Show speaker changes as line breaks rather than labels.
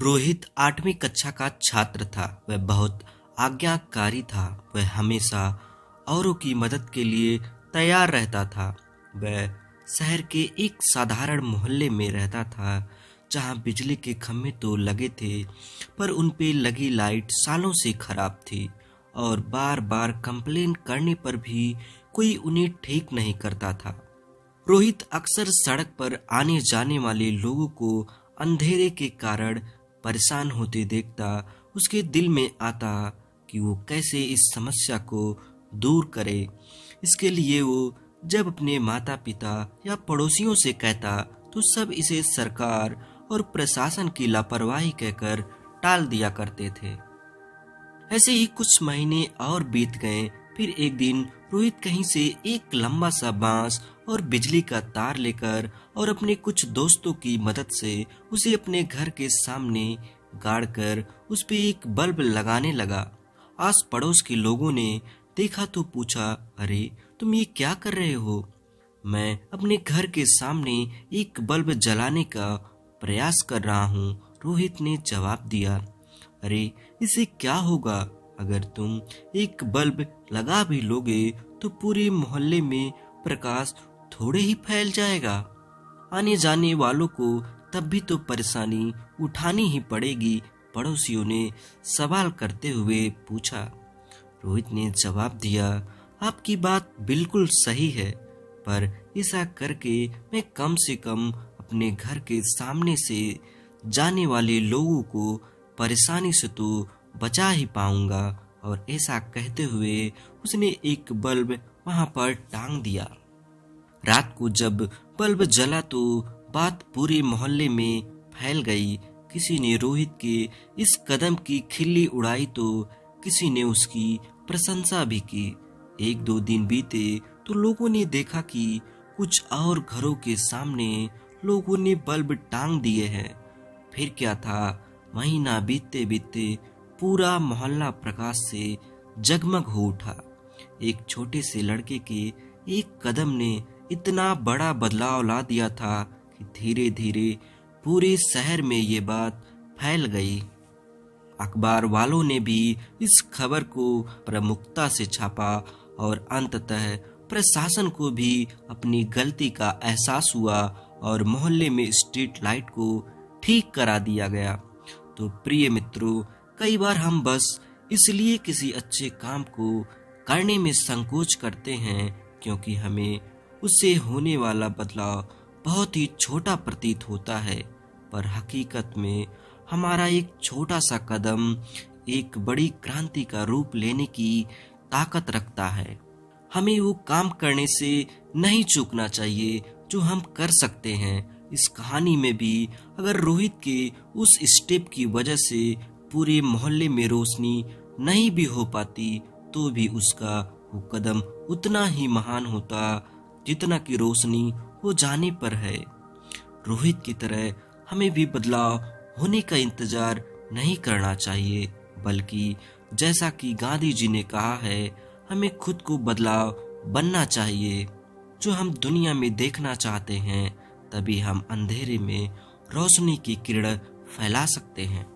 रोहित 8वीं कक्षा का छात्र था। वह बहुत आज्ञाकारी था। वह हमेशा औरों की मदद के लिए तैयार रहता था। वह शहर के एक साधारण मोहल्ले में रहता था जहां बिजली के खंभे तो लगे थे, पर उन पे लगी लाइट सालों से खराब थी और बार बार कंप्लेन करने पर भी कोई उन्हें ठीक नहीं करता था। रोहित अक्सर सड़क पर आने जाने वाले लोगों को अंधेरे के कारण परेशान होते देखता। उसके दिल में आता कि वो कैसे इस समस्या को दूर करे। इसके लिए वो जब अपने माता पिता या पड़ोसियों से कहता तो सब इसे सरकार और प्रशासन की लापरवाही कहकर टाल दिया करते थे। ऐसे ही कुछ महीने और बीत गए। फिर एक दिन रोहित कहीं से एक लंबा सा बांस और बिजली का तार लेकर और अपने कुछ दोस्तों की मदद से उसे अपने घर के सामने गाड़कर उस पे एक बल्ब लगाने लगा। आस पड़ोस के लोगों ने देखा तो पूछा, अरे तुम ये क्या कर रहे हो? मैं अपने घर के सामने एक बल्ब जलाने का प्रयास कर रहा हूँ, रोहित ने जवाब दिया। अरे इससे क्या होगा? अगर तुम एक बल्ब लगा भी लोगे तो पूरे मोहल्ले में प्रकाश थोड़े ही फैल जाएगा। आने जाने वालों को तब भी तो परेशानी उठानी ही पड़ेगी, पड़ोसियों ने सवाल करते हुए पूछा। रोहित ने जवाब दिया, आपकी बात बिल्कुल सही है, पर ऐसा करके मैं कम से कम अपने घर के सामने से जाने वाले लोगों को परेशानी से तो बचा ही पाऊंगा। और ऐसा कहते हुए उसने एक बल्ब वहां पर टांग दिया। रात को जब बल्ब जला तो बात पूरे मोहल्ले में फैल गई। किसी ने रोहित के इस कदम की खिल्ली उड़ाई तो किसी ने उसकी प्रशंसा भी की। 1-2 दिन बीते तो लोगों ने देखा कि कुछ और घरों के सामने लोगों ने बल्ब टांग दिए हैं। फिर क्या था, महीना बीतते बीतते पूरा मोहल्ला प्रकाश से जगमग हो उठा। एक छोटे से लड़के के एक कदम ने इतना बड़ा बदलाव ला दिया था कि धीरे धीरे पूरे शहर में ये बात फैल गई। अखबार वालों ने भी इस खबर को प्रमुखता से छापा और अंततः प्रशासन को भी अपनी गलती का एहसास हुआ और मोहल्ले में स्ट्रीट लाइट को ठीक करा दिया गया। तो प्रिय मित्रों, कई बार हम बस इसलिए किसी अच्छे काम को करने में संकोच करते हैं क्योंकि हमें उससे होने वाला बदलाव बहुत ही छोटा प्रतीत होता है, पर हकीकत में हमारा एक छोटा सा कदम एक बड़ी क्रांति का रूप लेने की ताकत रखता है। हमें वो काम करने से नहीं चूकना चाहिए जो हम कर सकते हैं। इस कहानी में भी अगर रोहित के उस स्टेप की वजह से पूरे मोहल्ले में रोशनी नहीं भी हो पाती तो भी उसका वो कदम उतना ही महान होता जितना कि रोशनी हो जाने पर है। रोहित की तरह हमें भी बदलाव होने का इंतजार नहीं करना चाहिए, बल्कि जैसा कि गांधी जी ने कहा है, हमें खुद को बदलाव बनना चाहिए। जो हम दुनिया में देखना चाहते हैं, तभी हम अंधेरे में रोशनी की किरण फैला सकते हैं।